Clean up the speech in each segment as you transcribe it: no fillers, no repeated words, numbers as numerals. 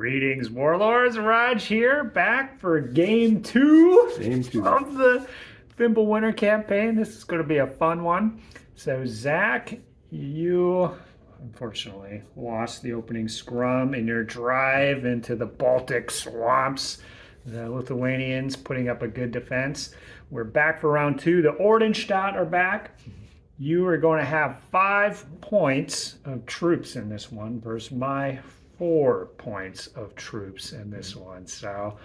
Greetings, Warlords. Rodge here, back for game two of the Fimbulwinter campaign. This is going to be a fun one. So, Zach, you unfortunately lost the opening scrum in your drive into the Baltic swamps. The Lithuanians putting up a good defense. We're back for round two. The Ordenstadt are back. You are going to have 5 points of troops in this one versus my 4 points of troops in this one. So,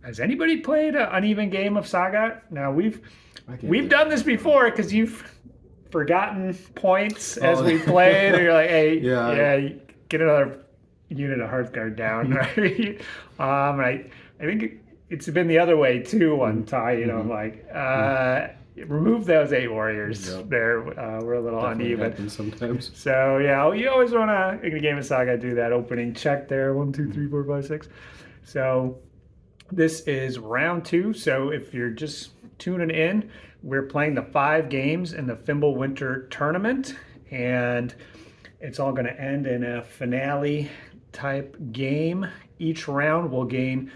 has anybody played an uneven game of Saga? Now we've done this before because you've forgotten points as we played, or you're like, hey, get another unit of Hearthguard down, right? I think it's been the other way too. One time, you know, like. Remove those 8 warriors. Yep. There, we're a little Definitely uneven sometimes. So yeah, you always want to in a game of Saga do that opening check there. 1, 2, 3, 4, 5, 6. So this is round 2. So if you're just tuning in, we're playing the 5 games in the Fimbulwinter Tournament, and it's all going to end in a finale type game. Each round will gain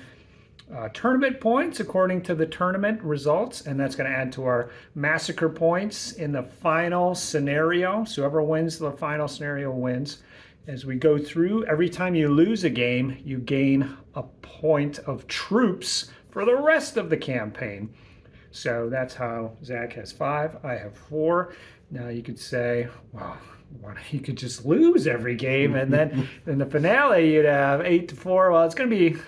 tournament points according to the tournament results, and that's going to add to our massacre points in the final scenario. So whoever wins the final scenario wins. As we go through, every time you lose a game, you gain a point of troops for the rest of the campaign. So that's how Zach has 5, I have 4. Now you could say, well, you could just lose every game, and then in the finale you'd have 8-4. Well, it's going to be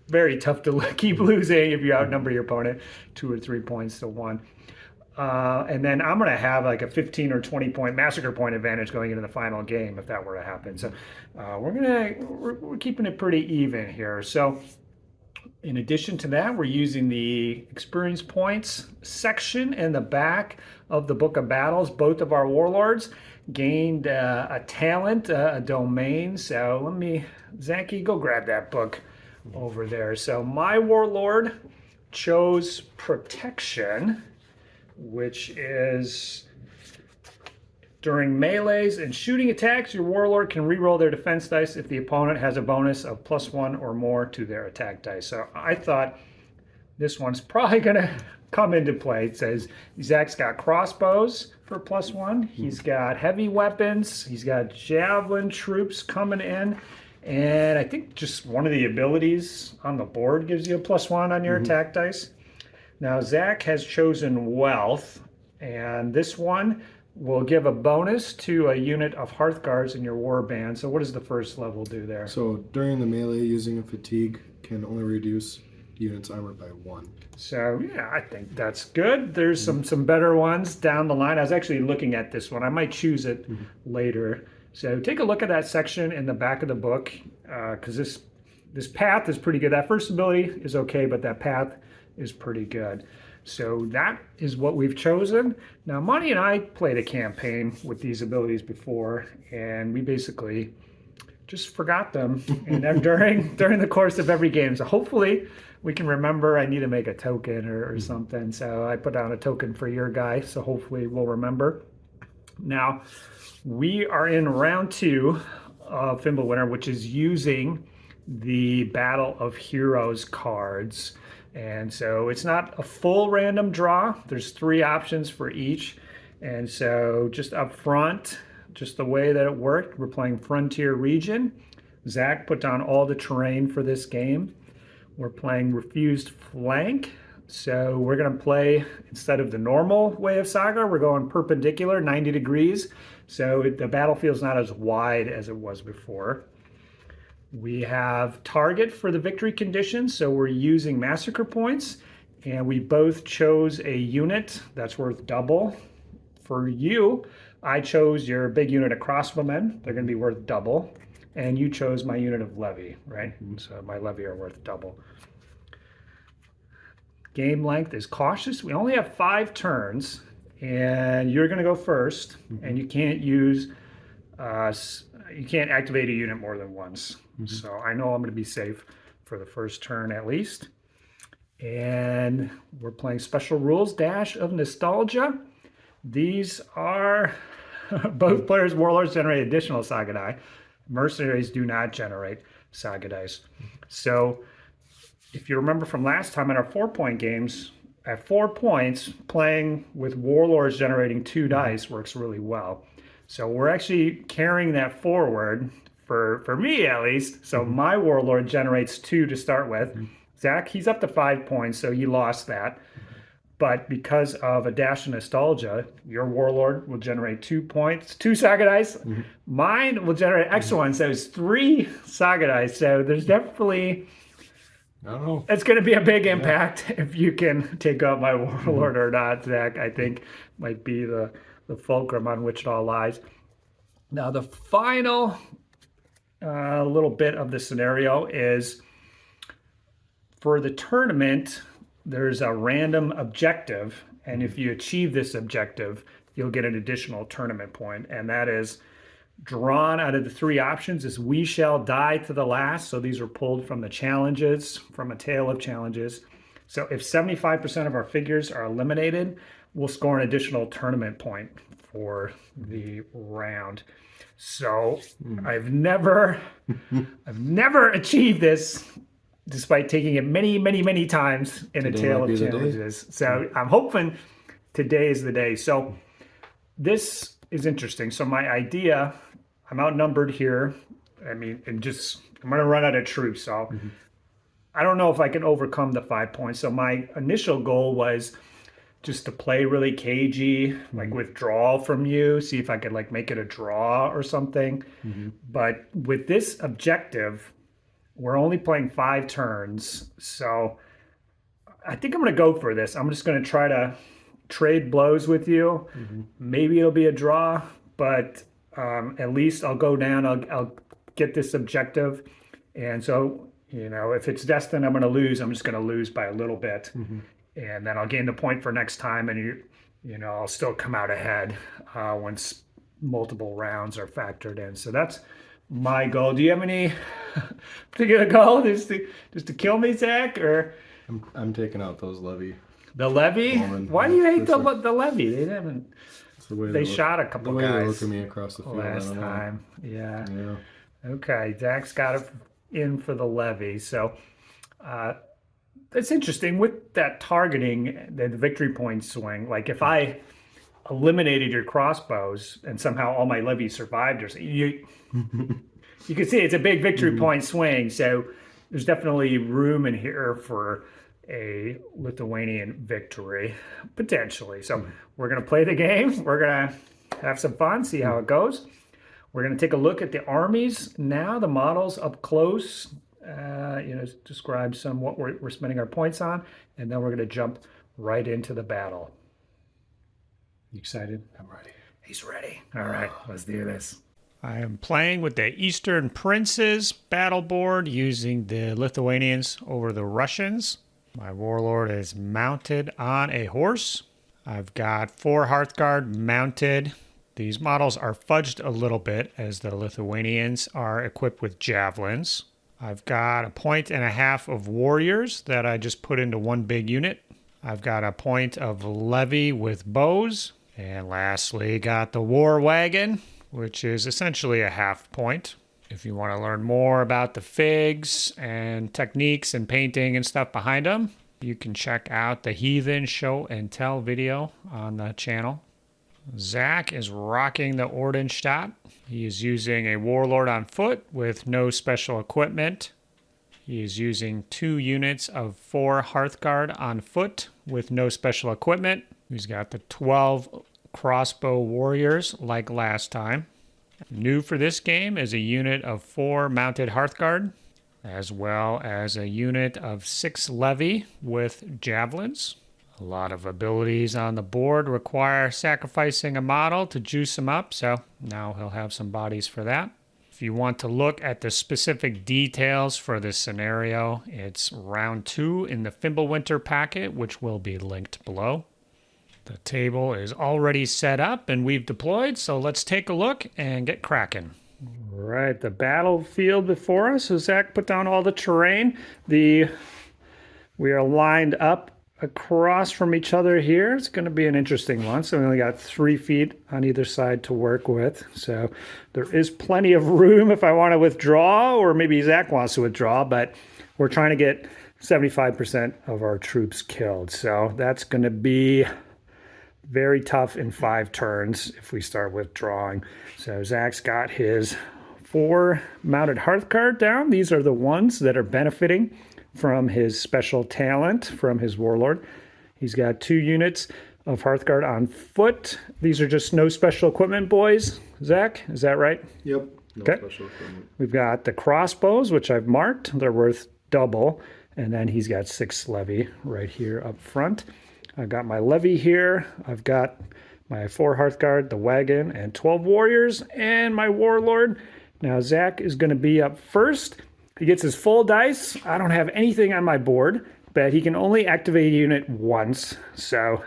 very tough to keep losing if you outnumber your opponent 2 or 3 points to 1. And then I'm going to have like a 15 or 20 point massacre point advantage going into the final game if that were to happen. So we're keeping it pretty even here. So in addition to that, we're using the experience points section in the back of the Book of Battles. Both of our warlords gained a talent, a domain. So let me, Zachy, go grab that book over there. So my warlord chose protection, which is during melees and shooting attacks, your warlord can reroll their defense dice if the opponent has a bonus of +1 or more to their attack dice. So I thought this one's probably going to come into play. It says Zach's got crossbows for +1. He's got heavy weapons. He's got javelin troops coming in. And I think just one of the abilities on the board gives you a +1 on your attack dice. Now, Zach has chosen Wealth, and this one will give a bonus to a unit of Hearthguards in your warband. So what does the first level do there? So during the melee, using a fatigue can only reduce units armor by 1. So yeah, I think that's good. There's some better ones down the line. I was actually looking at this one. I might choose it later. So take a look at that section in the back of the book, because this path is pretty good. That first ability is okay, but that path is pretty good. So that is what we've chosen. Now, Monty and I played a campaign with these abilities before, and we basically just forgot them and during the course of every game. So hopefully we can remember. I need to make a token or something. So I put down a token for your guy, so hopefully we'll remember. Now, we are in round 2 of Fimbulwinter, which is using the Battle of Heroes cards. And so it's not a full random draw. There's 3 options for each. And so just up front, just the way that it worked, we're playing Frontier Region. Zach put down all the terrain for this game. We're playing Refused Flank. So we're going to play, instead of the normal way of Saga, we're going perpendicular, 90 degrees. So the battlefield's not as wide as it was before. We have target for the victory conditions, so we're using massacre points, and we both chose a unit that's worth double. For you, I chose your big unit of crossbowmen. They're going to be worth double. And you chose my unit of levy, right? So my levy are worth double. Game length is cautious. We only have 5 turns, and you're going to go first, and you can't use, you can't activate a unit more than once. So I know I'm going to be safe for the first turn at least. And we're playing Special Rules Dash of Nostalgia. These are both players' warlords generate additional Saga die. Mercenaries do not generate Saga dice. So if you remember from last time in our 4-point games, at 4 points, playing with warlords generating 2 dice works really well. So we're actually carrying that forward for me at least. So my warlord generates 2 to start with. Zach, he's up to 5 points, so he lost that. But because of a dash of nostalgia, your warlord will generate 2 points, 2 Saga dice. Mine will generate extra ones, so it's 3 Saga dice. So there's definitely, I don't know. it's going to be a big impact if you can take out my warlord or not, Zach. I think might be the fulcrum on which it all lies. Now, the final little bit of the scenario is for the tournament, there's a random objective, and if you achieve this objective, you'll get an additional tournament point, and that is drawn out of the 3 options is we shall die to the last. So these are pulled from the challenges, from a tale of challenges. So if 75% of our figures are eliminated, we'll score an additional tournament point for the round. So I've never achieved this, despite taking it many times in Today a tale might of be the challenges. So I'm hoping today is the day. So this is interesting. So my idea, I'm outnumbered here. I mean, I'm going to run out of troops. So I don't know if I can overcome the 5 points. So my initial goal was just to play really cagey, like withdrawal from you, see if I could like make it a draw or something. But with this objective, we're only playing 5 turns. So I think I'm going to go for this. I'm just going to try to trade blows with you. Maybe it'll be a draw, but at least I'll go down. I'll get this objective. And so, you know, if it's destined I'm going to lose, I'm just going to lose by a little bit. And then I'll gain the point for next time, and you know, I'll still come out ahead once multiple rounds are factored in. So that's my goal. Do you have any particular goal just to kill me, Zach? Or I'm taking out those levy. The levy? Why do you hate the levy? They haven't. They shot a couple guys. The way they look at me across the field last time. Yeah. Okay, Zach's got it in for the levy. So it's interesting with that targeting, the victory point swing. Like if I eliminated your crossbows and somehow all my levies survived, or you can see it's a big victory point swing. So there's definitely room in here for a Lithuanian victory, potentially. So we're going to play the game. We're going to have some fun, see how it goes. We're going to take a look at the armies now, the models up close, you know, describe some what we're spending our points on, and then we're going to jump right into the battle. You excited? I'm ready. He's ready. All right, let's do this. I am playing with the Eastern Princes battle board using the Lithuanians over the Russians. My warlord is mounted on a horse. I've got 4 Hearthguard mounted. These models are fudged a little bit as the Lithuanians are equipped with javelins. I've got 1.5 points of warriors that I just put into one big unit. I've got 1 point of levy with bows. And lastly, got the war wagon, which is essentially a 0.5 point. If you want to learn more about the figs and techniques and painting and stuff behind them, you can check out the Heathen show and tell video on the channel. Zach is rocking the Ordenstadt. He is using a warlord on foot with no special equipment. He is using 2 units of 4 Hearthguard on foot with no special equipment. He's got the 12 crossbow warriors like last time. New for this game is a unit of 4 mounted Hearthguard, as well as a unit of 6 levy with javelins. A lot of abilities on the board require sacrificing a model to juice him up, so now he'll have some bodies for that. If you want to look at the specific details for this scenario, it's round 2 in the Fimbulwinter packet, which will be linked below. The table is already set up and we've deployed, so let's take a look and get cracking. All right, the battlefield before us. So Zach put down all the terrain. We are lined up across from each other here. It's going to be an interesting one. So we only got 3 feet on either side to work with. So there is plenty of room if I want to withdraw, or maybe Zach wants to withdraw, but we're trying to get 75% of our troops killed. So that's going to be very tough in 5 turns if we start withdrawing. So Zach's got his 4 mounted Hearthguard down. These are the ones that are benefiting from his special talent from his Warlord. He's got 2 units of Hearthguard on foot. These are just no special equipment, boys. Zach, is that right? Yep. No Okay. special equipment. We've got the crossbows, which I've marked. They're worth double. And then he's got 6 levy right here up front. I've got my levy here. I've got my 4 Hearthguard, the wagon, and 12 warriors, and my Warlord. Now Zach is going to be up first. He gets his full dice. I don't have anything on my board, but he can only activate a unit once. So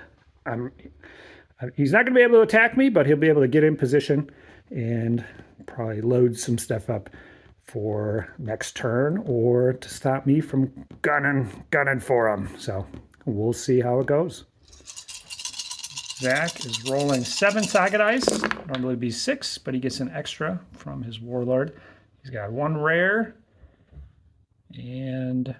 he's not going to be able to attack me, but he'll be able to get in position and probably load some stuff up for next turn, or to stop me from gunning for him. So we'll see how it goes. Zach is rolling 7 Saga dice. Normally it'd be 6, but he gets an extra from his Warlord. He's got 1 rare and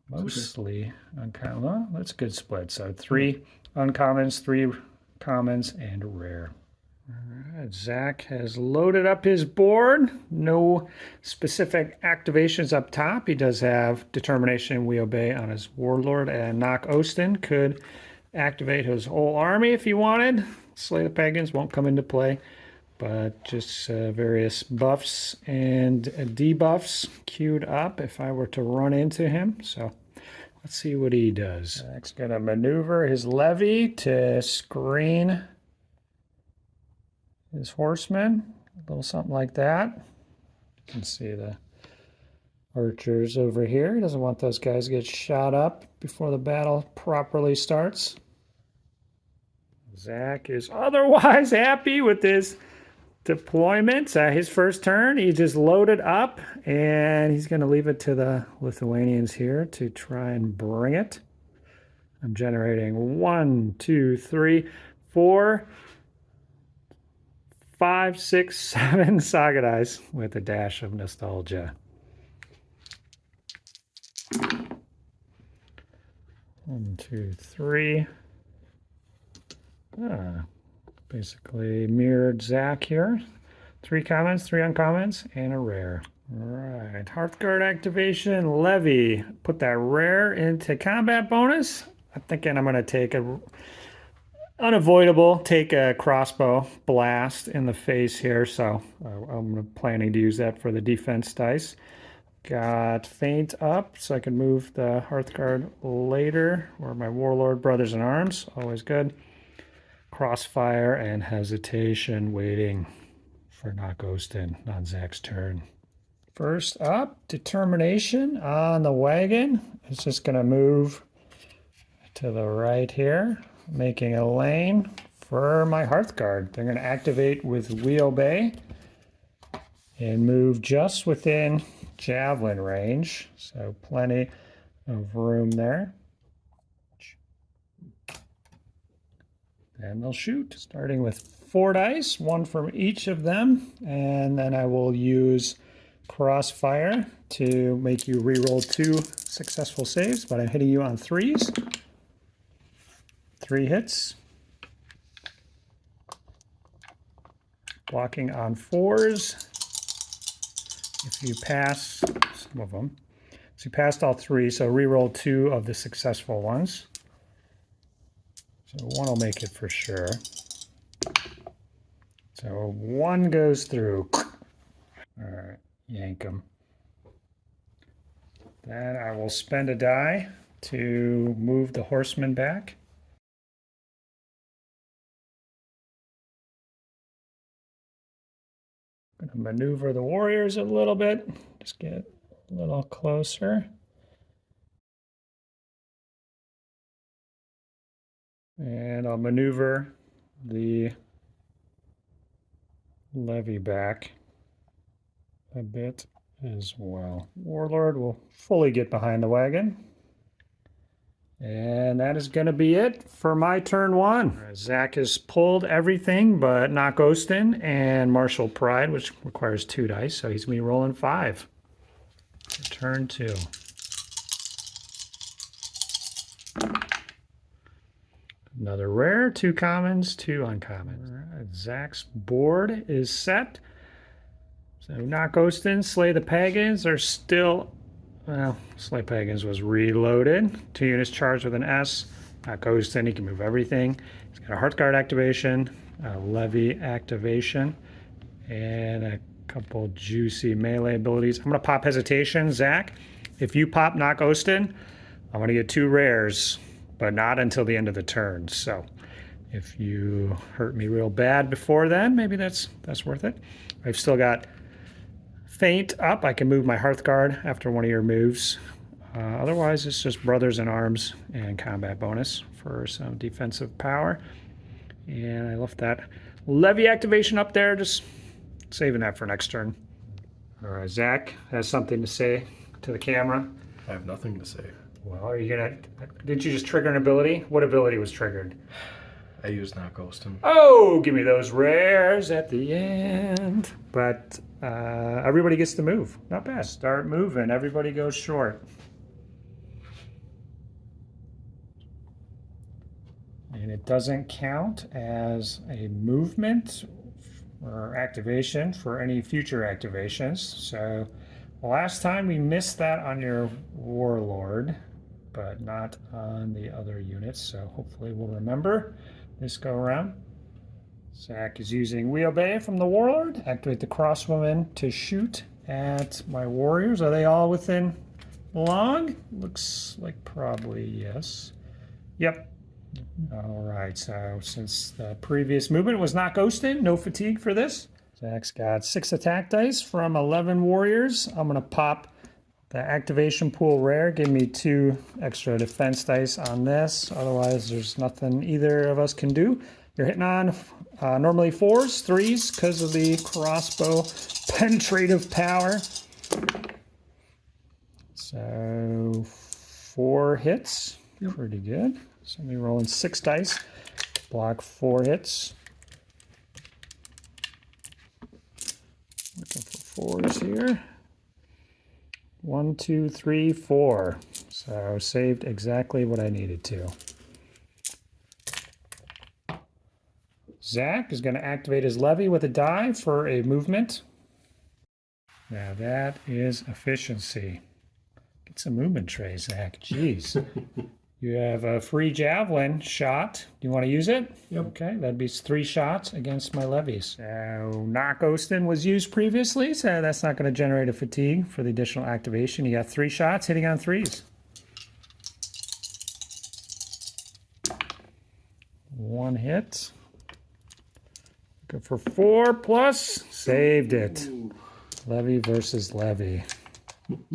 mostly uncommon. Well, that's a good split. So 3 uncommons, 3 commons, and a rare. All right, Zach has loaded up his board. No specific activations up top. He does have Determination, We Obey on his Warlord, and Knock Osten could activate his whole army if he wanted. Slay the Pagans won't come into play, but just various buffs and debuffs queued up if I were to run into him. So let's see what he does. Zach's going to maneuver his levy to screen his horsemen, a little something like that. You can see the archers over here. He doesn't want those guys to get shot up before the battle properly starts. Zach is otherwise happy with this deployment. His first turn, he just loaded up, and he's going to leave it to the Lithuanians here to try and bring it. I'm generating 1, 2, 3, 4, 5, 6, 7 Saga dice with a dash of nostalgia. 1, 2, 3. Basically mirrored Zach here. 3 commons, 3 uncommons, and a rare. All right, Hearthguard activation, levy. Put that rare into combat bonus. I'm thinking I'm going to take take a crossbow blast in the face here. So I'm planning to use that for the defense dice. Got feint up so I can move the Hearthguard later, or my Warlord brothers in arms. Always good. Crossfire and hesitation, waiting for Knock Osten on Zach's turn. First up, determination on the wagon. It's just going to move to the right here, making a lane for my Hearthguard. They're going to activate with We Obey and move just within javelin range, so plenty of room there. And they'll shoot, starting with 4 dice, 1 from each of them, and then I will use Crossfire to make you reroll 2 successful saves, but I'm hitting you on 3s. 3 hits. Blocking on 4s. If you pass some of them, so you passed all 3, so reroll 2 of the successful ones. So 1 will make it for sure. So 1 goes through. All right, yank them. Then I will spend a die to move the horsemen back. I'm going to maneuver the warriors a little bit. Just get a little closer. And I'll maneuver the levy back a bit as well. Warlord will fully get behind the wagon. And that is going to be it for my turn 1. Zach has pulled everything but not Ghostin and Martial Pride, which requires 2 dice, so he's going to be rolling 5 for turn 2. Another rare, 2 commons, 2 uncommons. Zach's board is set. So not Ghostin, Slay the Pagans are still... Well, Slay Pagans was reloaded. 2 units charged with an S. Not Ghostin, he can move everything. He's got a Hearthguard activation, a Levy activation, and a couple juicy melee abilities. I'm going to pop Hesitation. Zach, if you pop Not Ghostin, I'm going to get 2 rares, but not until the end of the turn. So if you hurt me real bad before then, maybe that's worth it. I've still got Feint up. I can move my Hearthguard after one of your moves. Otherwise, it's just Brothers in Arms and combat bonus for some defensive power. And I left that Levy activation up there, just saving that for next turn. All right, Zach has something to say to the camera. I have nothing to say. Well, are you gonna? Didn't you just trigger an ability? What ability was triggered? I used Not Ghostin. Oh, give me those rares at the end. But everybody gets to move. Not bad. Start moving. Everybody goes short. And it doesn't count as a movement or activation for any future activations. So last time we missed that on your Warlord, but not on the other units. So hopefully we'll remember this go around. Zach is using Wheelbay from the Warlord. Activate the Crosswoman to shoot at my warriors. Are they all within long? Looks like probably yes. Yep. All right, so since the previous movement was not Ghostin, no fatigue for this. Zach's got 6 attack dice from 11 warriors. I'm going to pop the activation pool rare. Give me 2 extra defense dice on this. Otherwise, there's nothing either of us can do. You're hitting on normally 4s, 3s because of the crossbow penetrative power. So 4 hits, pretty good. So I'm rolling 6 dice, block 4 hits. Looking for 4s here. 1, 2, 3, 4. So saved exactly what I needed to. Zach is going to activate his Levy with a die for a movement. Now that is efficiency. Get some movement trays, Zach. Jeez. You have a free javelin shot. Do you want to use it? Yep. Okay, that'd be 3 shots against my levies. So Not Ghostin was used previously, so that's not going to generate a fatigue for the additional activation. You got 3 shots hitting on 3s. 1 hit. Go for 4 plus. Saved it. Levy versus Levy.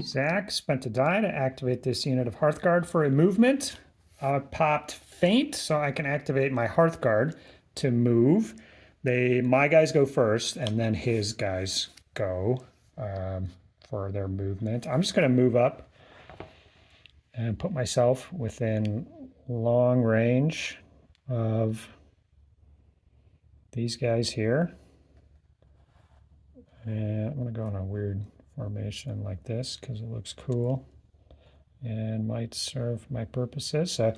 Zach spent a die to activate this unit of Hearthguard for a movement. I popped Feint, so I can activate my Hearthguard to move. My guys go first, and then his guys go for their movement. I'm just going to move up and put myself within long range of these guys here. And I'm going to go on a weird formation like this because it looks cool and might serve my purposes. So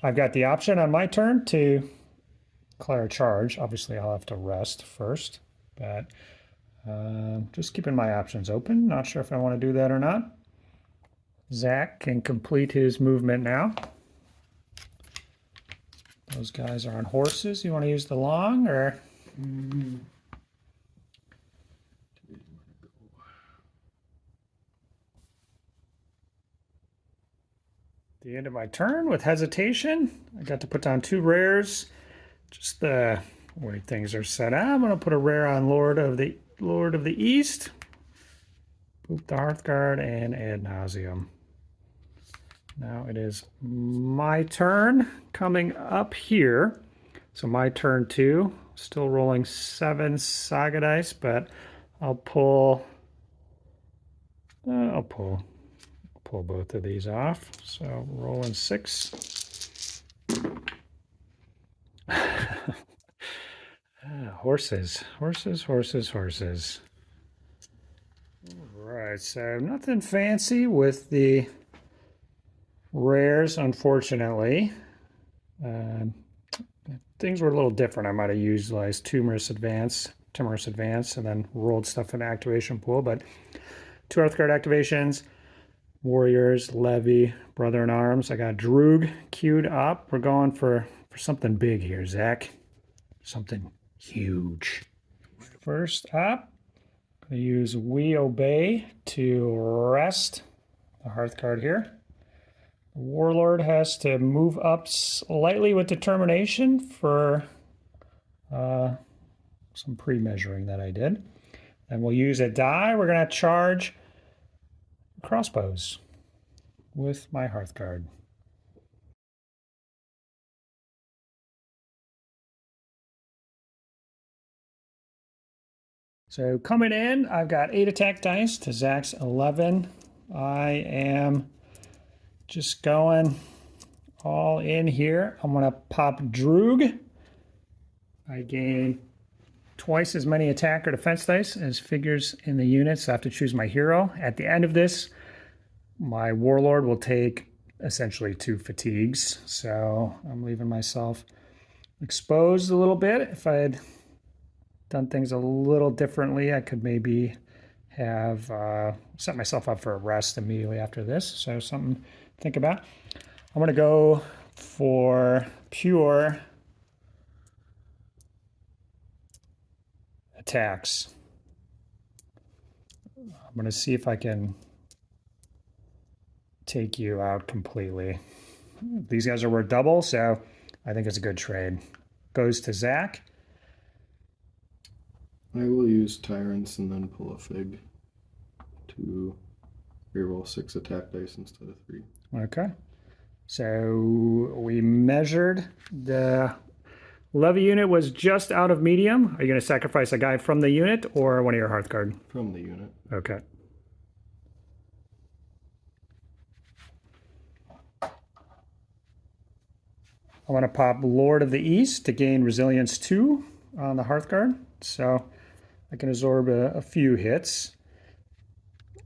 I've got the option on my turn to declare a charge. Obviously I'll have to rest first, but just keeping my options open. Not sure if I want to do that or not. Zach can complete his movement now. Those guys are on horses. You want to use the long or? The end of my turn with hesitation. I got to put down 2 rares. Just the way things are set up. I'm going to put a rare on Lord of the East. Boop the Hearthguard and ad nauseum. Now it is my turn coming up here. So my turn 2. Still rolling 7 Saga dice, but I'll pull pull both of these off. So rolling 6. Horses. All right, so nothing fancy with the rares, unfortunately. Things were a little different. I might have utilized Timorous Advance, and then rolled stuff in the activation pool. But 2 Hearthguard activations, Warriors, Levy, Brother in Arms. I got Droog queued up. We're going for something big here, Zach. Something huge. First up, I use We Obey to rest the Hearthguard here. The Warlord has to move up slightly with determination for some pre-measuring that I did. And we'll use a die. We're going to charge crossbows with my Hearthguard. So coming in, I've got 8 attack dice to Zach's 11. I am just going all in here. I'm going to pop Droog. I gain twice as many attack or defense dice as figures in the unit, so I have to choose my hero. At the end of this, my Warlord will take essentially 2 fatigues, so I'm leaving myself exposed a little bit. If I had done things a little differently, I could maybe have set myself up for a rest immediately after this, so something to think about. I'm going to go for pure attacks. I'm going to see if I can take you out completely. These guys are worth double, so I think it's a good trade. Goes to Zach. I will use Tyrants and then pull a Fig to reroll 6 attack dice instead of 3. Okay. So we measured the Levy unit was just out of medium. Are you going to sacrifice a guy from the unit or one of your Hearthguard? From the unit. Okay. I want to pop Lord of the East to gain Resilience 2 on the Hearthguard. So I can absorb a few hits.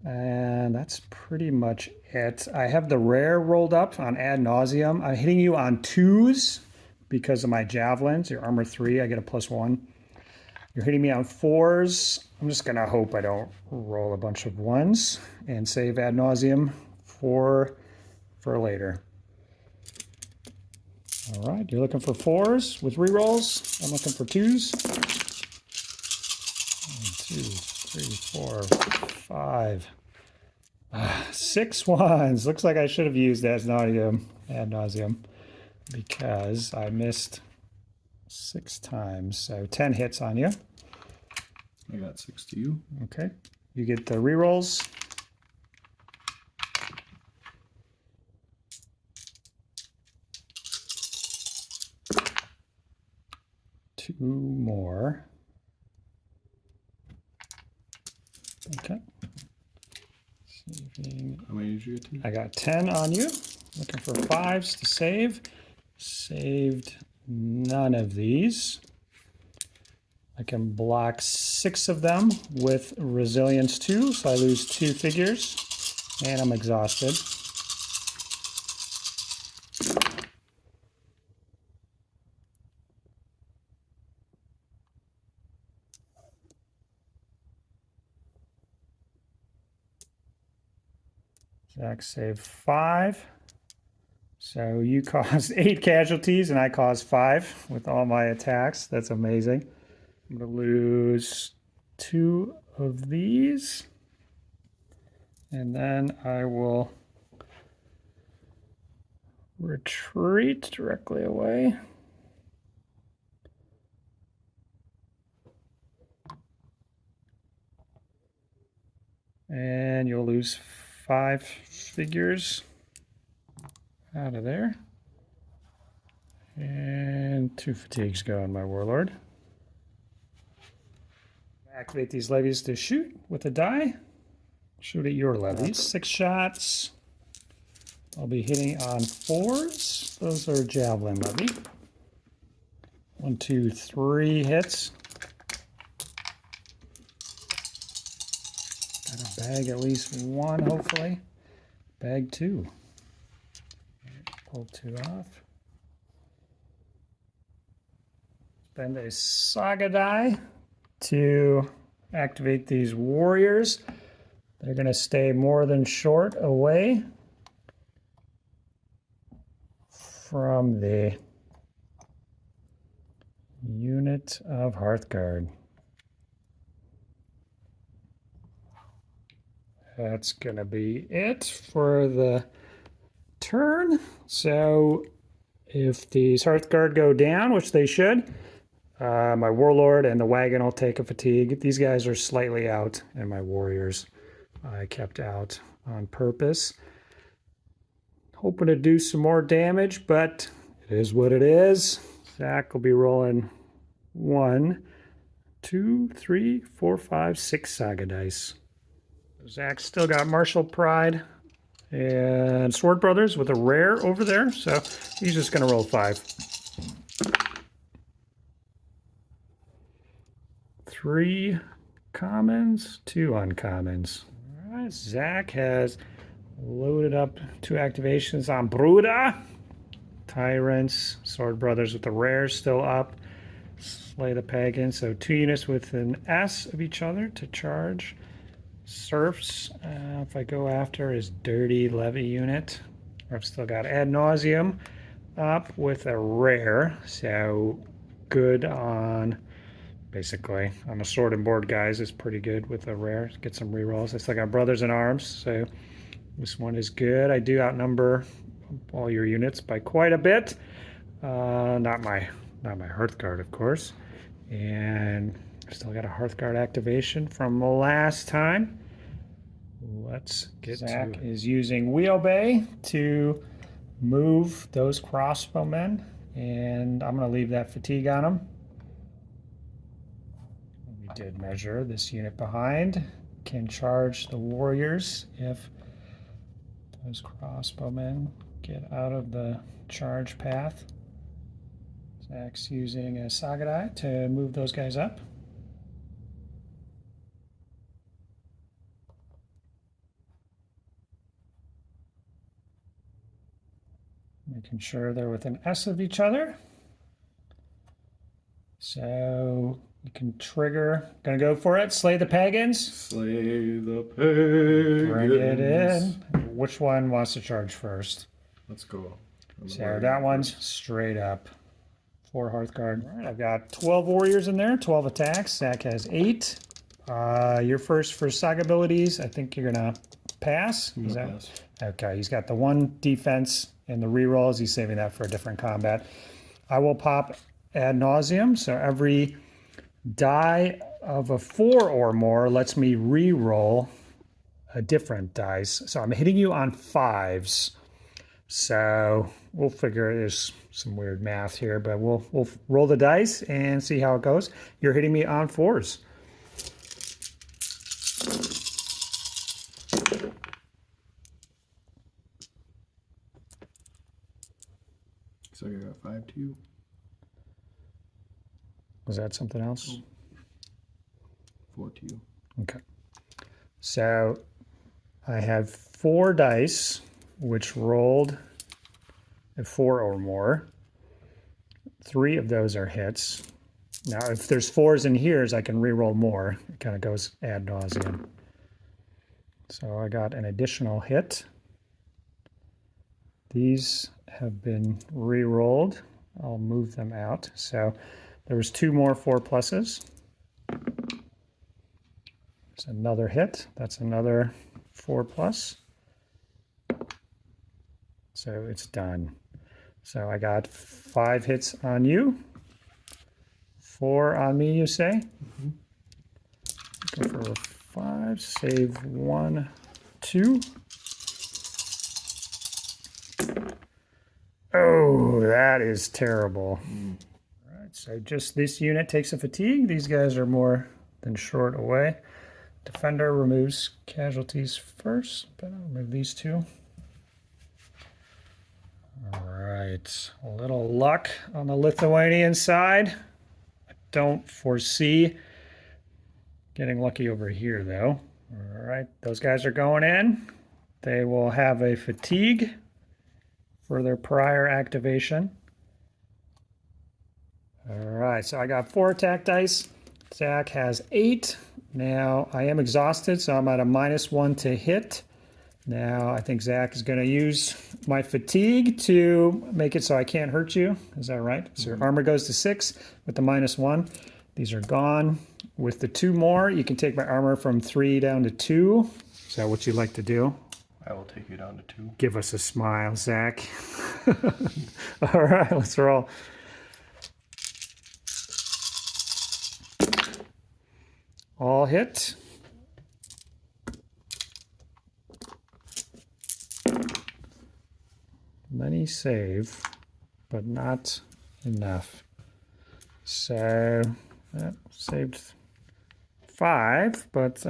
And that's pretty much it. I have the rare rolled up on Ad Nauseam. I'm hitting you on 2s because of my javelins. Your armor 3, I get a +1. You're hitting me on 4s. I'm just going to hope I don't roll a bunch of 1s and save Ad Nauseam for later. All right, you're looking for 4s with rerolls. I'm looking for 2s. 1, 2, 3, 4, 5. 6 1s. Looks like I should have used Ad Nauseam because I missed 6 times. So 10 hits on you. I got 6 to you. Okay. You get the rerolls. Two more. Okay. Saving. How many did you get to? I got 10 on you. Looking for 5s to save. Saved none of these. I can block 6 of them with Resilience 2, so I lose 2 figures, and I'm exhausted. Zach saved 5. So you caused 8 casualties, and I caused 5 with all my attacks. That's amazing. I'm going to lose 2 of these. And then I will retreat directly away. And you'll lose 5 figures out of there. And 2 fatigues go on my Warlord. Activate these levies to shoot with a die. Shoot at your levies. 6 shots. I'll be hitting on 4s. Those are javelin levy. 1, 2, 3 hits. Gotta bag at least 1, hopefully. Bag 2. Pull 2 off. Spend a Saga die to activate these warriors. They're going to stay more than short away from the unit of Hearthguard. That's going to be it for the turn. So if these Hearthguard go down, which they should, my Warlord and the Wagon will take a fatigue. These guys are slightly out, and my Warriors I kept out on purpose. Hoping to do some more damage, but it is what it is. Zach will be rolling 1, 2, 3, 4, 5, 6 Saga dice. Zach's still got Martial Pride and Sword Brothers with a rare over there, so he's just going to roll 5. 3 commons, 2 uncommons. All right, Zach has loaded up 2 activations on Bruda. Tyrants, Sword Brothers with the rares still up. Slay the Pagan, so 2 units with an S of each other to charge. Serfs, if I go after his Dirty Levy unit. I've still got Ad Nauseam up with a rare, so good on... Basically, on the sword and board guys, is pretty good with a rare. Get some rerolls. I still got Brothers in Arms, so this one is good. I do outnumber all your units by quite a bit. Not my Hearthguard, of course. And I still got a Hearthguard activation from the last time. Let's get Zach to it. Is using Wheelbay to move those crossbowmen, and I'm going to leave that fatigue on them. Did measure this unit behind can charge the warriors if those crossbowmen get out of the charge path. Zach's using a Saga die to move those guys up. Making sure they're within S of each other. So you can trigger. Gonna go for it. Slay the Pagans. Slay the Pagans. Bring it in. Which one wants to charge first? Let's go. So that one's straight up. 4 Hearthguard. All right, I've got 12 warriors in there, 12 attacks. Zach has 8. You're first for Saga abilities. I think you're gonna pass. Pass. Okay, he's got the 1 defense and the rerolls. He's saving that for a different combat. I will pop Ad Nauseam. So every die of a 4 or more lets me re-roll a different dice. So I'm hitting you on 5s. So we'll figure there's some weird math here, but we'll roll the dice and see how it goes. You're hitting me on 4s. So you got 5-2. Was that something else? 4-2. Okay. So I have 4 dice, which rolled a 4 or more. 3 of those are hits. Now, if there's 4s and here's, I can re-roll more. It kind of goes ad nauseum. So I got an additional hit. These have been re-rolled. I'll move them out. So there was 2 more 4+. There's another hit. That's another 4+. So it's done. So I got 5 hits on you. 4 on me, you say? Go for 5. Save 1, 2. Oh, that is terrible. All right, so just this unit takes a fatigue. These guys are more than short away. Defender removes casualties first, but I'll remove these 2. right, a little luck on the Lithuanian side. I don't foresee getting lucky over here, though. All right, those guys are going in. They will have a fatigue for their prior activation. All right, so I got 4 attack dice. Zach has 8. Now, I am exhausted, so I'm at a -1 to hit. Now, I think Zach is going to use my fatigue to make it so I can't hurt you. Is that right? So your armor goes to 6 with the -1. These are gone. With the 2 more, you can take my armor from 3 down to 2. Is that what you'd like to do? I will take you down to 2. Give us a smile, Zach. All right, let's roll. All hit. Many save, but not enough. So saved 5, but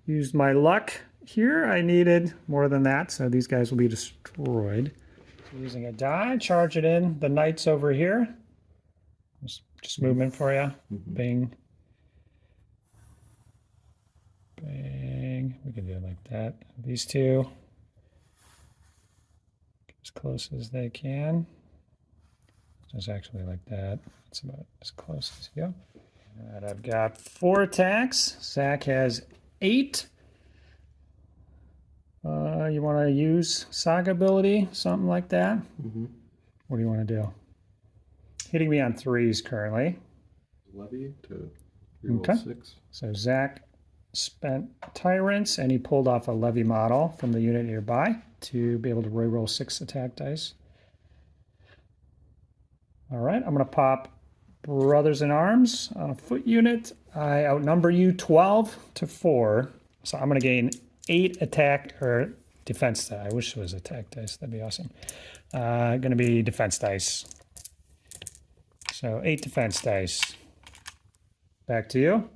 used my luck here. I needed more than that, so these guys will be destroyed. So using a die, charge it in. The knights over here. Just movement for you. Bing. Bang. We can do it like that. These two. As close as they can. Just actually like that. It's about as close as you go. All right, I've got 4 attacks. Zach has 8. You want to use Saga ability, something like that? What do you want to do? Hitting me on 3s currently. Levy to reroll 6. So Zach spent Tyrants, and he pulled off a Levy model from the unit nearby to be able to reroll 6 attack dice. All right, I'm going to pop Brothers in Arms on a foot unit. I outnumber you 12 to 4, so I'm going to gain 8 attack or defense dice. I wish it was attack dice. That'd be awesome. Going to be defense dice. So 8 defense dice. Back to you.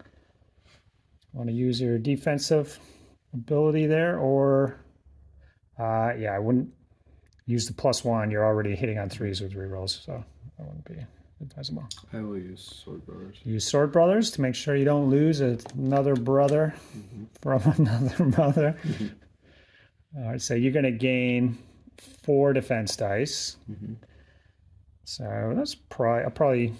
Want to use your defensive ability there, or yeah, I wouldn't use the +1. You're already hitting on 3s with rerolls, so that wouldn't be advisable. I will use Sword Brothers. Use Sword Brothers to make sure you don't lose another brother from another mother. All right, so you're going to gain 4 defense dice. So that's probably, I'll probably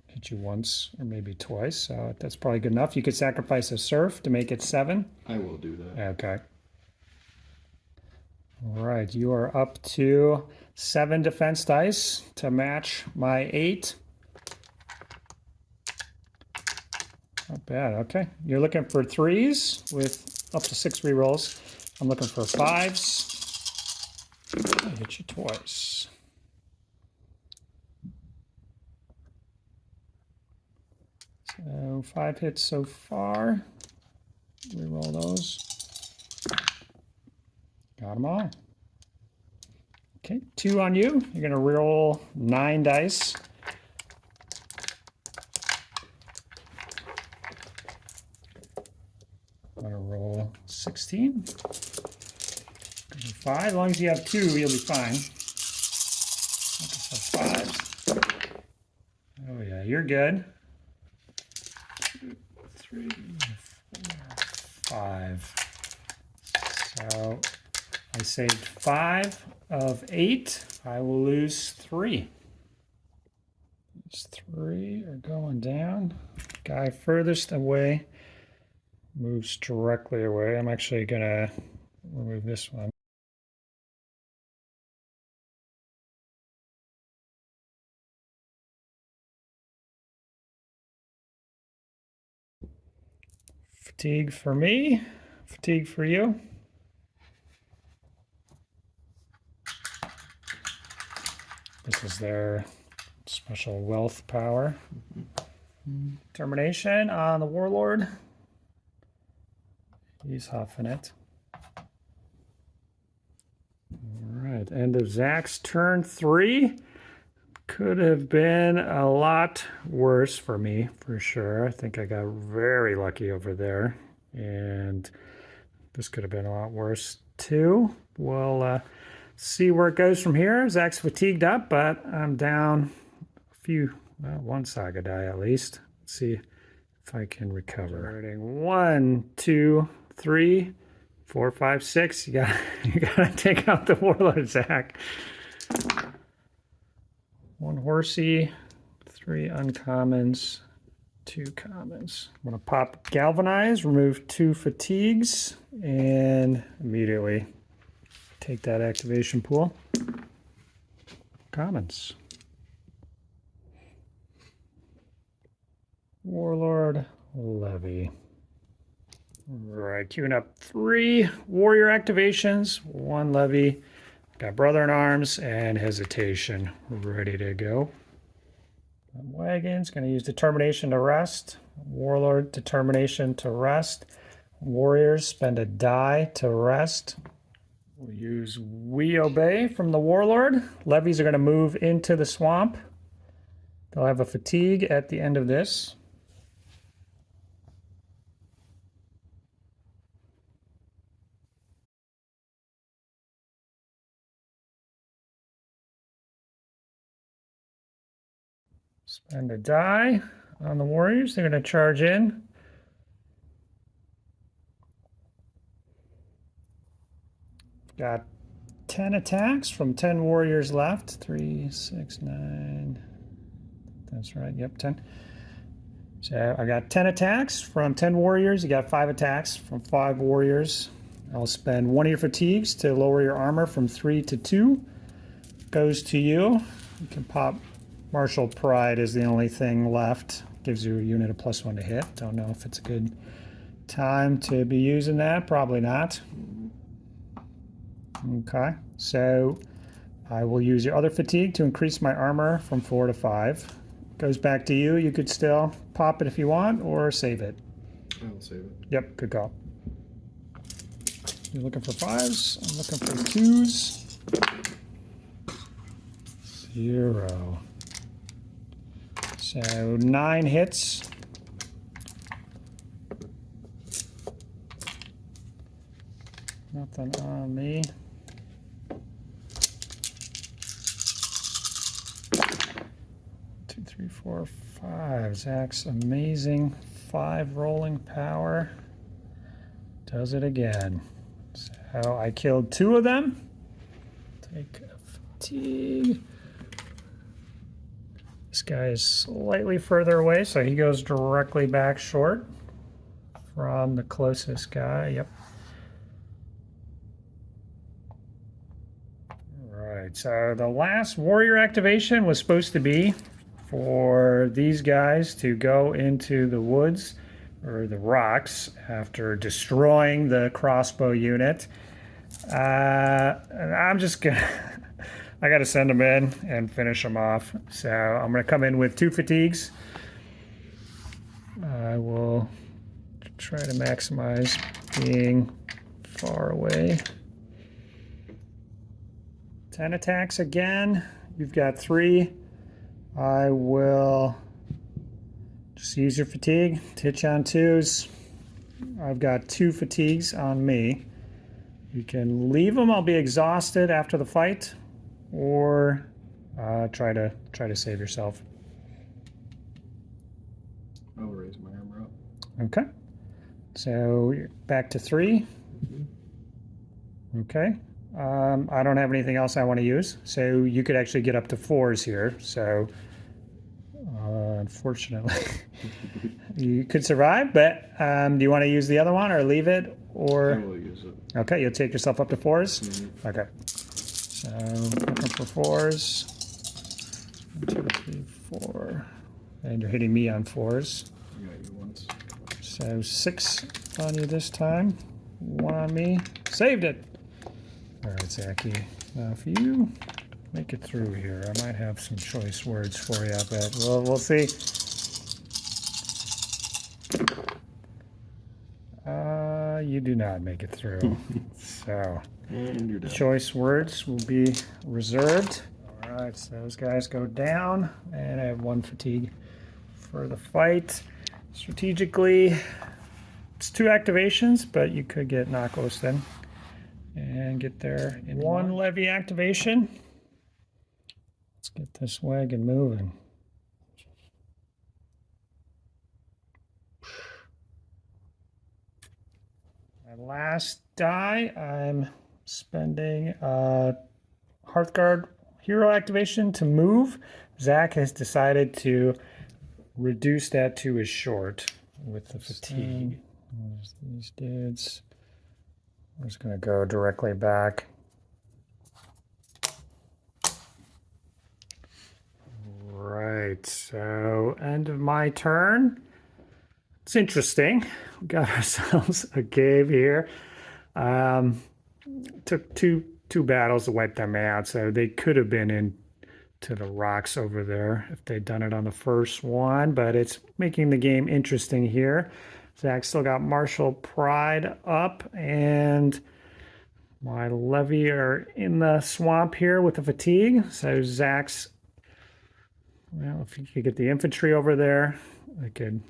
hit you once or maybe twice, so that's probably good enough. You could sacrifice a Surf to make it 7. I will do that. Okay. All right, you are up to 7 defense dice to match my 8. Not bad, okay. You're looking for 3s with up to 6 rerolls. I'm looking for 5s. I hit you twice. So 5 hits so far. Reroll those. Got them all. Okay, 2 on you. You're going to reroll 9 dice. I'm going to roll 16. 5. As long as you have 2, you'll be fine. Looking for 5s. Oh yeah, you're good. 2, 3, 4, 5. So I saved 5 of 8. I will lose 3. These 3 are going down. Guy furthest away moves directly away. I'm actually going to remove this one. Fatigue for me, fatigue for you. This is their special wealth power. Termination on the Warlord. He's huffing it. All right, end of Zach's turn 3. Could have been a lot worse for me, for sure. I think I got very lucky over there. And this could have been a lot worse, too. We'll See where it goes from here. Zach's fatigued up, but I'm down a few, well, one Saga die at least. Let's see if I can recover. 1, 2, 3, 4, 5, 6. You gotta take out the Warlord, Zach. 1 horsey, 3 uncommons, 2 commons. I'm gonna pop Galvanize, remove 2 fatigues, and immediately take that activation pool. Commons. Warlord Levy. Right, queuing up 3 warrior activations, 1 levy. Got Brother in Arms and Hesitation ready to go. Wagons, going to use Determination to rest. Warlord, Determination to rest. Warriors, spend a die to rest. We'll use We Obey from the Warlord. Levies are going to move into the swamp. They'll have a fatigue at the end of this. Spend a die on the Warriors. They're going to charge in. Got 10 attacks from 10 warriors left. 3, 6, 9. That's right. Yep, 10. So I got 10 attacks from 10 warriors. You got 5 attacks from 5 warriors. I'll spend 1 of your fatigues to lower your armor from 3 to 2. Goes to you. You can pop Martial Pride is the only thing left. Gives you a unit of +1 to hit. Don't know if it's a good time to be using that. Probably not. Okay, so I will use your other fatigue to increase my armor from 4 to 5. Goes back to you. You could still pop it if you want or save it. I will save it. Yep, good call. You're looking for 5s. I'm looking for 2s. 0. So 9 hits. Nothing on me. 2, 3, 4, 5. Zach's amazing 5 rolling power. Does it again. So I killed 2 of them. Take a fatigue. This guy is slightly further away, so he goes directly back short from the closest guy. Yep. Alright, so the last warrior activation was supposed to be for these guys to go into the woods or the rocks after destroying the crossbow unit. I'm just gonna I gotta send them in and finish them off. So I'm gonna come in with 2 fatigues. I will try to maximize being far away. 10 attacks again. You've got 3. I will just use your fatigue to hit you on 2s. I've got 2 fatigues on me. You can leave them. I'll be exhausted after the fight, or try to save yourself. I'll raise my armor up. Okay. So you're back to 3. Okay. I don't have anything else I want to use, so you could actually get up to 4s here. So unfortunately, you could survive. But do you want to use the other one or leave it? Or I will use it. Okay, you'll take yourself up to 4s. Okay. So looking for 4s. 1, 2, 3, 4, and you're hitting me on 4s. I got you once. So 6 on you this time. 1 on me. Saved it. All right, Zachy. Now, if you make it through here, I might have some choice words for you, but we'll see. You do not make it through. So, And you're done. choice words will be reserved. All right, so those guys go down, and I have 1 fatigue for the fight. Strategically, it's 2 activations, but you could get Knockos then. and get there in one levy activation. Let's get this wagon moving. My last die, I'm spending Hearthguard hero activation to move. Zach has decided to reduce that to his short with the fatigue. There's these dudes. I'm just going to go directly back. Right, so end of my turn. It's interesting. We got ourselves a cave here. Took two battles to wipe them out, so they could have been in to the rocks over there if they'd done it on the first one, but it's making the game interesting here. Zach still got Martial Pride up, and my levy are in the swamp here with the fatigue. So Zach's, well, if he could get the infantry over there, I could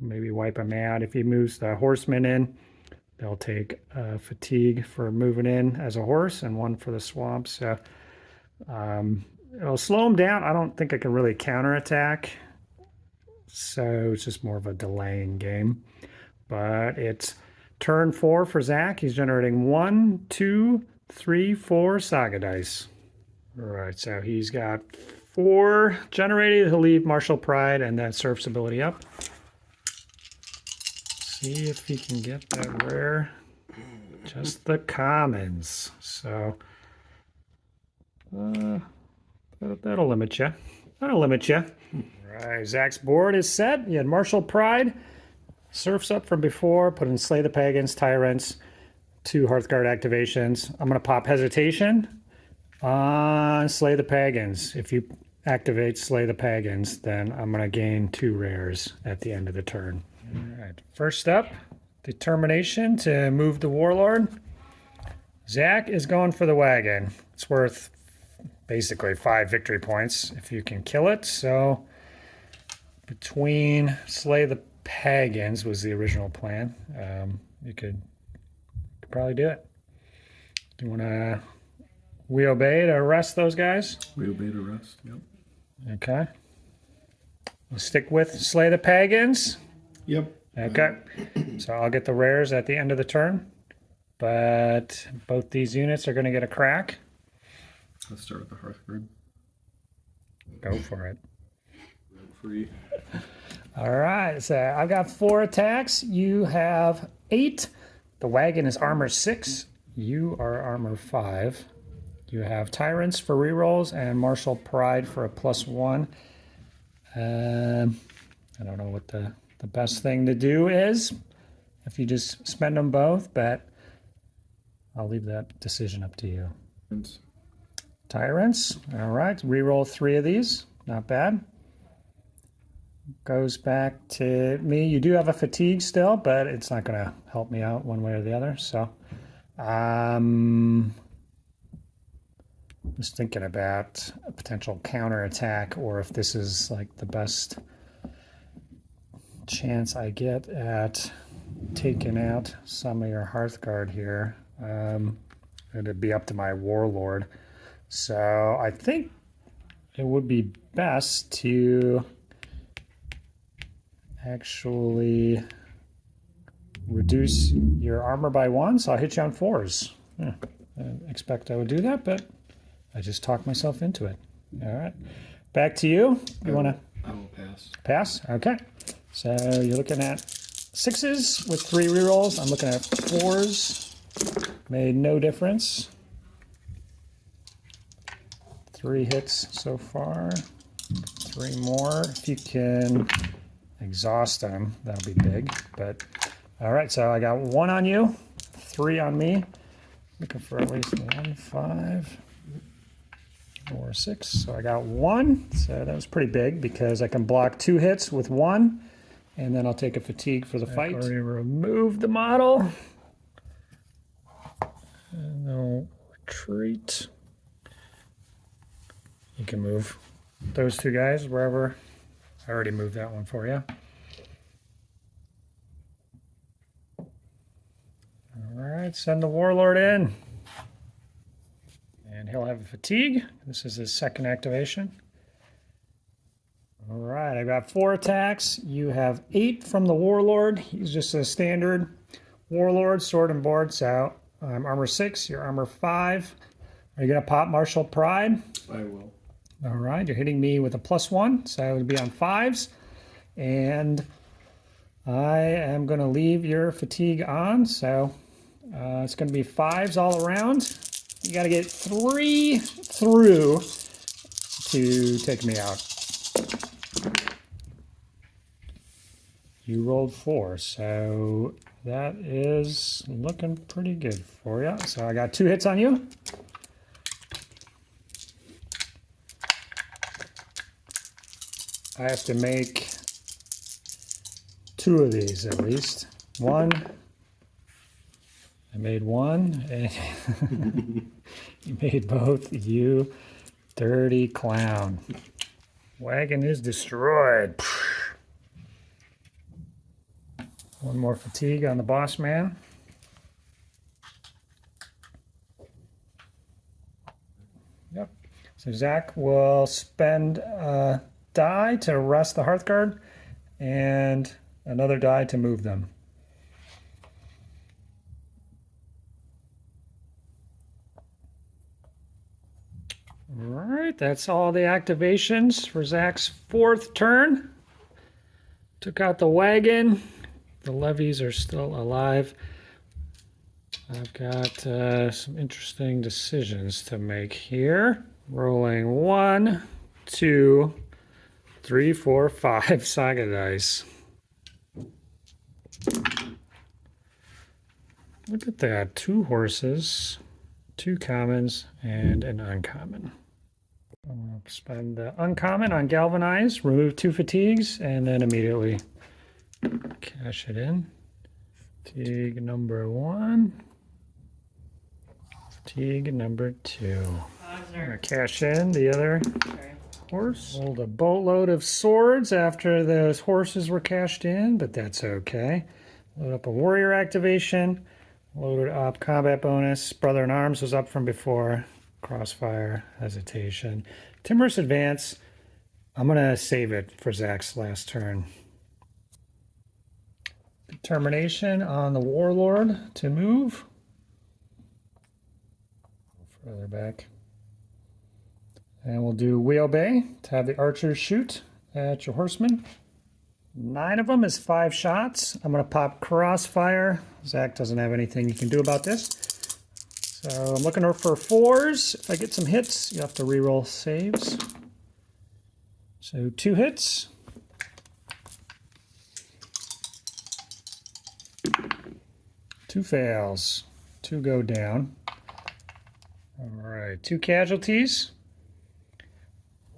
maybe wipe him out. If he moves the horsemen in, they'll take fatigue for moving in as a horse and one for the swamp. So it'll slow him down. I don't think I can really counterattack. So it's just more of a delaying game. But it's turn 4 for Zach. He's generating 1, 2, 3, 4 Saga dice. All right, so he's got 4 generated. He'll leave Martial Pride and that Surf's ability up. See if he can get that rare. Just the commons. So that'll limit you. That'll limit you. All right, Zach's board is set. He had Martial Pride. Surf's up from before. Put in Slay the Pagans, Tyrants, 2 Hearthguard activations. I'm going to pop Hesitation on Slay the Pagans. If you activate Slay the Pagans, then I'm going to gain 2 rares at the end of the turn. All right, first up, Determination to move the Warlord. Zach is going for the wagon. It's worth basically 5 victory points if you can kill it. So between Slay the Pagans was the original plan. You could probably do it. Do you want to... We obey to arrest those guys? We obey to arrest, yep. Okay. We'll stick with Slay the Pagans. Yep. Okay. So I'll get the rares at the end of the turn. But both these units are going to get a crack. Let's start with the Hearthguard. Go for it. Free. All right. So I've got 4 attacks. You have 8. The wagon is armor 6. You are armor 5. You have Tyrants for rerolls and Martial Pride for a +1. I don't know what the best thing to do is if you just spend them both, but I'll leave that decision up to you. Tyrants. All right. Reroll 3 of these. Not bad. Goes back to me. You do have a fatigue still, but it's not going to help me out one way or the other. So just thinking about a potential counterattack, or if this is like the best chance I get at taking out some of your Hearthguard here. It'd be up to my Warlord. So I think it would be best to actually reduce your armor by 1, so I'll hit you on 4s. I didn't expect I would do that, but I just talked myself into it. All right. Back to you. You want to... I will pass. Pass? Okay. So you're looking at 6s with 3 rerolls. I'm looking at 4s. Made no difference. 3 hits so far. 3 more. If you can exhaust them, that'll be big. But all right, so I got 1 on you, 3 on me. Looking for at least 1, 5, or 6. So I got 1. So that was pretty big because I can block 2 hits with 1, and then I'll take a fatigue for the fight. Already remove the model. And I'll retreat. You can move those 2 guys wherever. I already moved that one for you. All right, send the Warlord in. he'll have a fatigue. This is his second activation. All right, I've got 4 attacks. You have 8 from the Warlord. He's just a standard Warlord, sword and board. So I'm armor 6, you're armor 5. Are you going to pop Martial Pride? I will. All right, you're hitting me with a +1, so it would be on 5s. And I am going to leave your fatigue on, so it's going to be 5s all around. You got to get 3 through to take me out. You rolled 4, so that is looking pretty good for you. So I got 2 hits on you. I have to make 2 of these at least. 1. I made 1, and you made both. You dirty clown. Wagon is destroyed. 1 more fatigue on the boss man. Yep. So Zach will spend a die to rest the Hearthguard and another die to move them. All right, that's all the activations for Zach's 4th turn. Took out the wagon. The levies are still alive. I've got some interesting decisions to make here. Rolling 1, 2, 3, 4, 5 Saga dice. Look at that. 2 horses, 2 commons, and an uncommon. I'll spend the uncommon on Galvanize, remove 2 fatigues, and then immediately cash it in. Fatigue number 1. Fatigue number 2. I'm going to cash in the other horse. Hold a boatload of swords after those horses were cashed in, but that's okay. Load up a warrior activation. Loaded up combat bonus. Brother in Arms was up from before. Crossfire, hesitation. Timorous Advance. I'm going to save it for Zach's last turn. Determination on the Warlord to move. Further back. And we'll do We Obey to have the archers shoot at your horsemen. 9 of them is 5 shots. I'm going to pop Crossfire. Zach doesn't have anything you can do about this. So I'm looking for 4s. If I get some hits, you have to reroll saves. So 2 hits. 2 fails. 2 go down. All right, 2 casualties.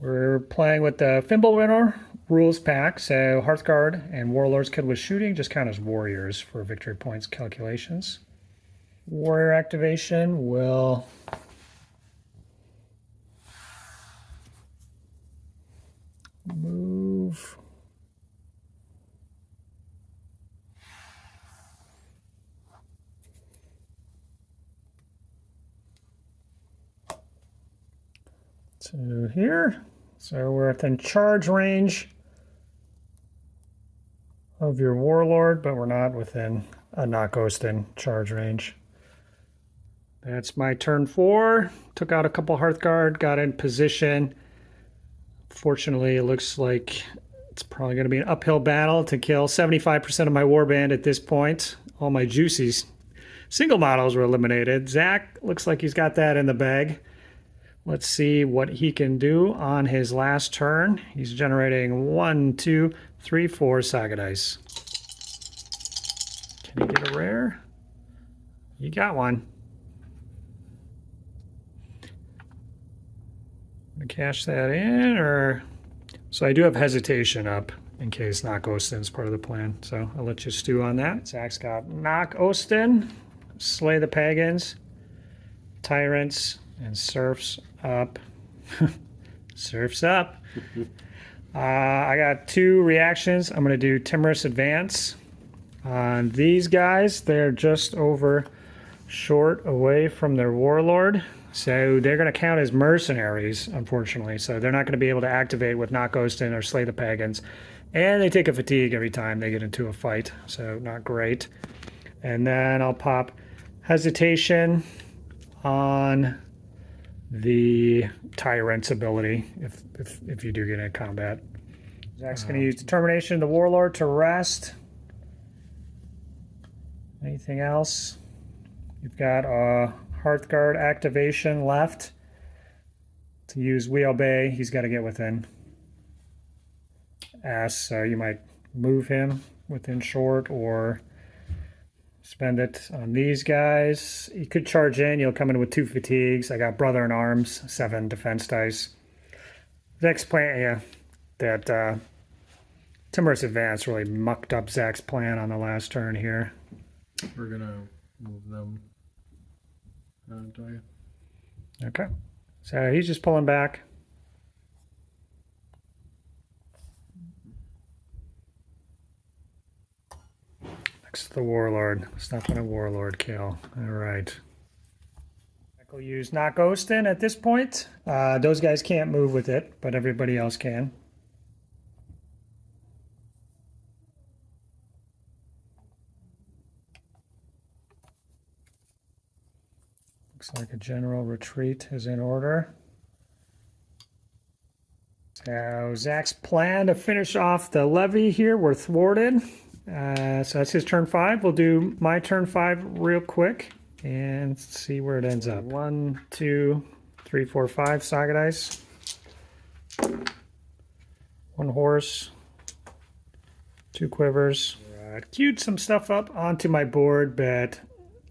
We're playing with the Fimbulwinter rules pack, so Hearthguard and Warlords Kid with Shooting just count as warriors for victory points calculations. Warrior activation will move to here. So we're within charge range of your Warlord, but we're not within a not ghosting charge range. That's my turn 4. Took out a couple Hearthguard, got in position. Fortunately, it looks like it's probably going to be an uphill battle to kill 75% of my warband at this point. All my juicy single models were eliminated. Zach looks like he's got that in the bag. Let's see what he can do on his last turn. He's generating 1, 2, 3, 4 Saga dice. Can he get a rare? You got one. I'm gonna cash that in, or so I do have hesitation up in case Knock Ostin is part of the plan. So I'll let you stew on that. Zach's got Knock Ostin, Slay the Pagans, Tyrants, and Surfs up. Surfs up. I got 2 reactions. I'm going to do Timorous Advance on these guys. They're just over short away from their warlord. So they're going to count as mercenaries, unfortunately. So they're not going to be able to activate with Not Ghostin or Slay the Pagans. And they take a fatigue every time they get into a fight. So not great. And then I'll pop Hesitation on the Tyrant's ability if you do get in combat. Zach's going to use Determination of the Warlord to rest. Anything else? You've got a Hearthguard activation left to use We Obey. He's got to get within S, so you might move him within short or spend it on these guys. You could charge in. You'll come in with 2 fatigues. I got Brother in Arms, 7 defense dice. Zach's plan, yeah, that Timorous Advance really mucked up Zach's plan on the last turn here. We're gonna move them. Okay, so he's just pulling back. Next to the Warlord. Stuffing a Warlord kill. All right. We'll use Not Ghostin at this point. Those guys can't move with it, but everybody else can. Looks like a general retreat is in order. So Zach's plan to finish off the levy here, we're thwarted. So that's his turn 5. We'll do my turn 5 real quick and see where it ends up. 1, 2, 3, 4, 5 Saga dice. 1 horse. 2 quivers. Queued some stuff up onto my board, but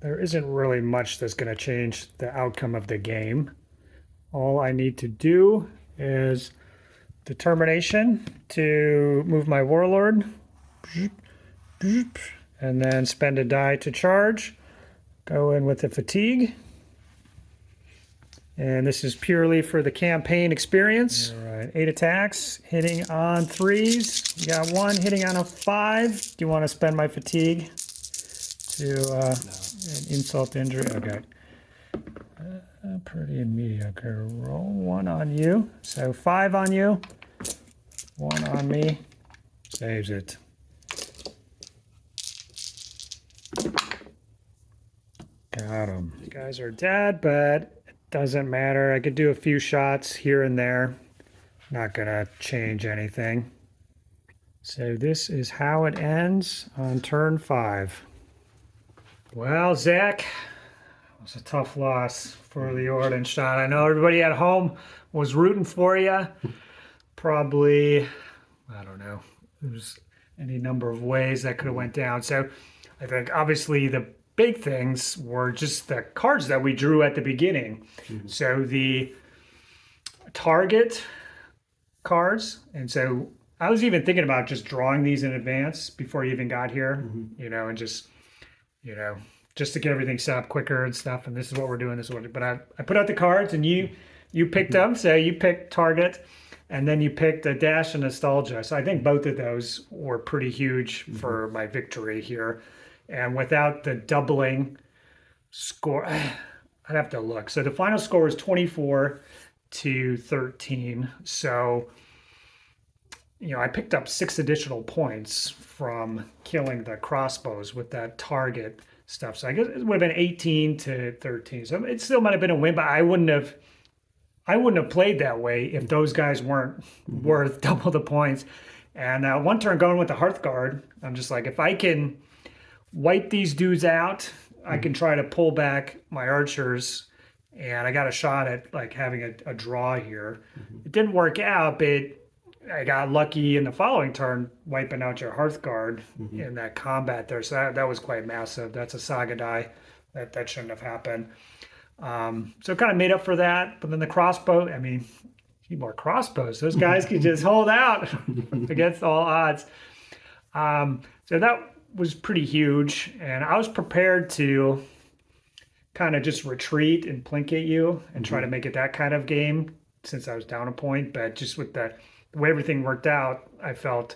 there isn't really much that's going to change the outcome of the game. All I need to do is Determination to move my Warlord. And then spend a die to charge. Go in with the fatigue. And this is purely for the campaign experience. All right, 8 attacks, hitting on 3s. You got 1 hitting on a 5. Do you want to spend my fatigue to an insult injury? Okay. Pretty mediocre roll. 1 on you. So 5 on you. 1 on me. Saves it. Got him. These guys are dead, but it doesn't matter. I could do a few shots here and there. Not gonna change anything. So this is how it ends on turn 5. Well, Zach, it was a tough loss for the Ordenstein. I know everybody at home was rooting for you. Probably, I don't know, there's any number of ways that could have went down. So I think obviously the big things were just the cards that we drew at the beginning. Mm-hmm. So the target cards, and so I was even thinking about just drawing these in advance before you even got here, you know, and just, you know, just to get everything set up quicker and stuff. And this is what we're doing. This is what, but I put out the cards and you picked them. So you picked target and then you picked a dash and nostalgia. So I think both of those were pretty huge for my victory here. And without the doubling score, I'd have to look. So the final score was 24-13. So, you know, I picked up 6 additional points from killing the crossbows with that target stuff. So I guess it would have been 18-13. So it still might have been a win, but I wouldn't have played that way if those guys weren't worth double the points. And one turn going with the Hearthguard, I'm just like, if I can wipe these dudes out, I can try to pull back my archers, and I got a shot at like having a draw here. It didn't work out, but I got lucky in the following turn, wiping out your Hearthguard in that combat there. So that was quite massive. That's a Saga die. That shouldn't have happened. So it kind of made up for that. But then the crossbow, I mean, need more crossbows. Those guys can just hold out against all odds. So that was pretty huge. And I was prepared to kind of just retreat and plinkate you and try to make it that kind of game since I was down a point. But just with the way everything worked out, I felt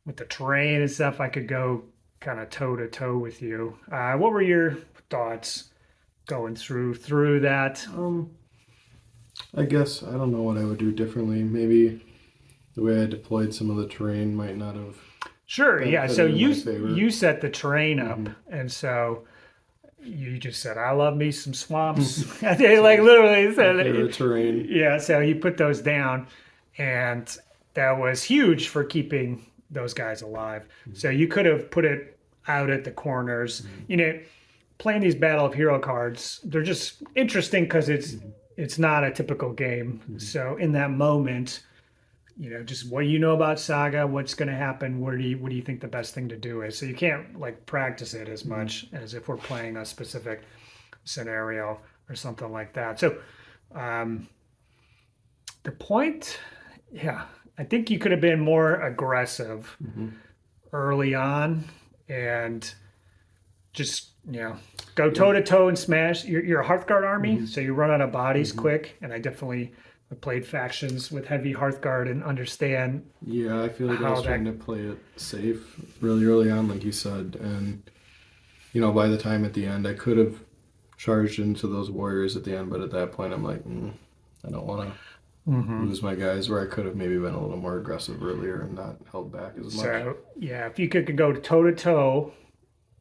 with the terrain and stuff, I could go kind of toe-to-toe with you. What were your thoughts going through that? I guess I don't know what I would do differently. Maybe the way I deployed some of the terrain might not have. Sure, yeah. So favor. you set the terrain up, and so you just said, "I love me some swamps." They like literally said the terrain. Yeah, so you put those down, and that was huge for keeping those guys alive. So you could have put it out at the corners. You know, playing these Battle of Hero cards, they're just interesting because it's not a typical game. So in that moment, you know, just what you know about Saga, what's going to happen, what do you think the best thing to do is. So you can't like practice it as much as if we're playing a specific scenario or something like that. So the point, yeah, I think you could have been more aggressive early on and just, you know, go toe to toe and smash. You're a Hearthguard army, so you run out of bodies quick, and I definitely played factions with heavy Hearthguard and understand. Yeah, I feel like I was trying to play it safe really early on, like you said, and you know, by the time at the end, I could have charged into those warriors at the end, but at that point, I'm like, I don't want to lose my guys. Where I could have maybe been a little more aggressive earlier and not held back as much. So yeah, if you could go toe to toe,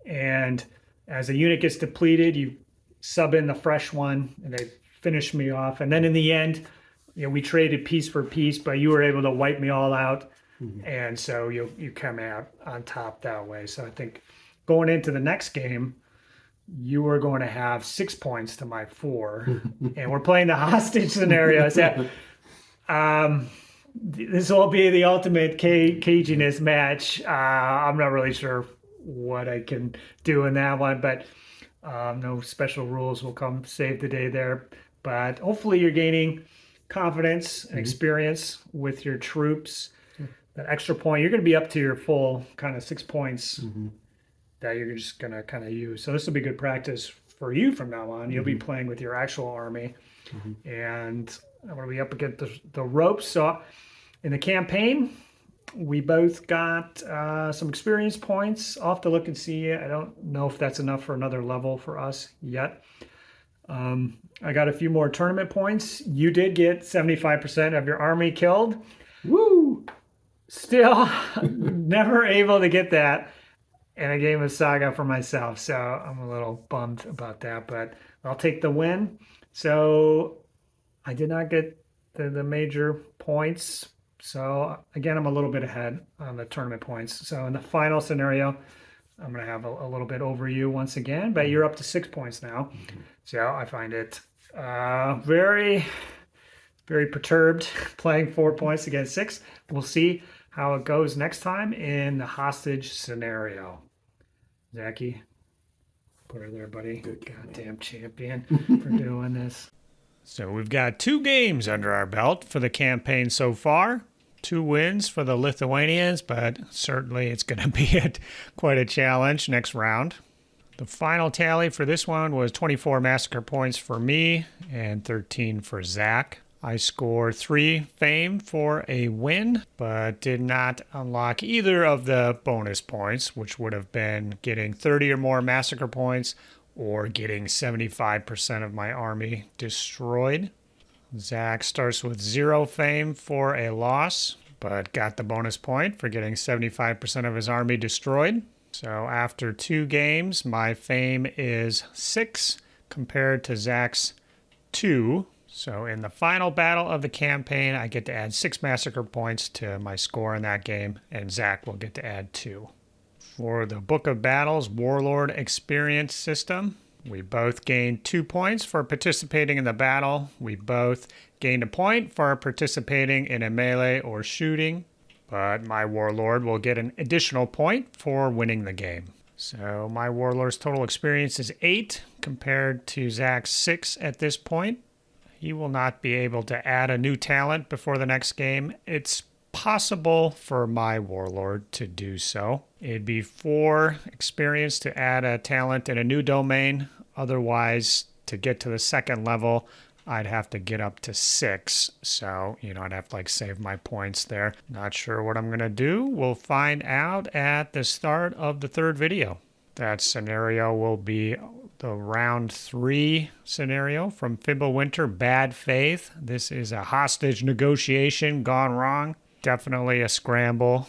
and as a unit gets depleted, you sub in the fresh one, and they finish me off, and then in the end, you know, we traded piece for piece, but you were able to wipe me all out, and so you come out on top that way. So I think going into the next game, you were going to have 6 points to my 4, and we're playing the hostage scenario. So this will be the ultimate caginess match. I'm not really sure what I can do in that one, but no special rules will come save the day there. But hopefully you're gaining confidence and experience with your troops. That extra point, you're going to be up to your full kind of 6 points that you're just going to kind of use. So this will be good practice for you from now on. You'll be playing with your actual army, and I'm going to be up against the ropes. So in the campaign, we both got some experience points. I'll have to look and see. I don't know if that's enough for another level for us yet. I got a few more tournament points. You did get 75% of your army killed. Woo! Still never able to get that in a game of Saga for myself. So I'm a little bummed about that, but I'll take the win. So I did not get the major points. So again, I'm a little bit ahead on the tournament points. So in the final scenario, I'm going to have a little bit over you once again, but you're up to 6 points now. So I find it very, very perturbed playing 4 points against 6. We'll see how it goes next time in the hostage scenario. Zachy, put her there, buddy. Goddamn champion for doing this. So we've got 2 games under our belt for the campaign so far. 2 wins for the Lithuanians, but certainly it's going to be quite a challenge next round. The final tally for this one was 24 massacre points for me and 13 for Zach. I scored 3 fame for a win, but did not unlock either of the bonus points, which would have been getting 30 or more massacre points or getting 75% of my army destroyed. Zach starts with 0 fame for a loss, but got the bonus point for getting 75% of his army destroyed. So after 2 games, my fame is 6 compared to Zach's 2. So in the final battle of the campaign, I get to add 6 massacre points to my score in that game, and Zach will get to add 2. For the Book of Battles Warlord Experience system, we both gained 2 points for participating in the battle. We both gained a point for participating in a melee or shooting, but my Warlord will get an additional point for winning the game. So my Warlord's total experience is 8 compared to Zach's 6 at this point. He will not be able to add a new talent before the next game. It's possible for my Warlord to do so. It'd be 4 experience to add a talent in a new domain. Otherwise, to get to the second level, I'd have to get up to 6. So, I'd have to save my points there. Not sure what I'm going to do. We'll find out at the start of the 3rd video. That scenario will be the round 3 scenario from Fimbulwinter, Bad Faith. This is a hostage negotiation gone wrong. Definitely a scramble.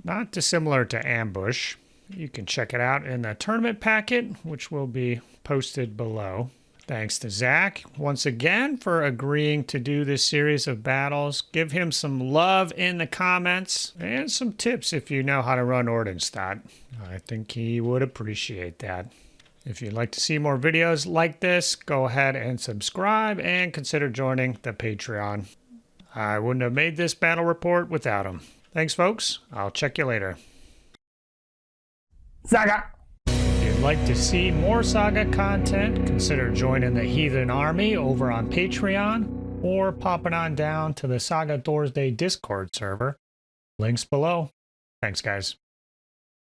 Not dissimilar to Ambush. You can check it out in the tournament packet, which will be posted below. Thanks to Zach once again for agreeing to do this series of battles. Give him some love in the comments and some tips if you know how to run Ordenstadt. I think he would appreciate that. If you'd like to see more videos like this, go ahead and subscribe and consider joining the Patreon. I wouldn't have made this battle report without him. Thanks, folks. I'll check you later. Saga! If you'd like to see more Saga content, consider joining the Heathen Army over on Patreon or popping on down to the Saga Thursday Discord server. Links below. Thanks, guys.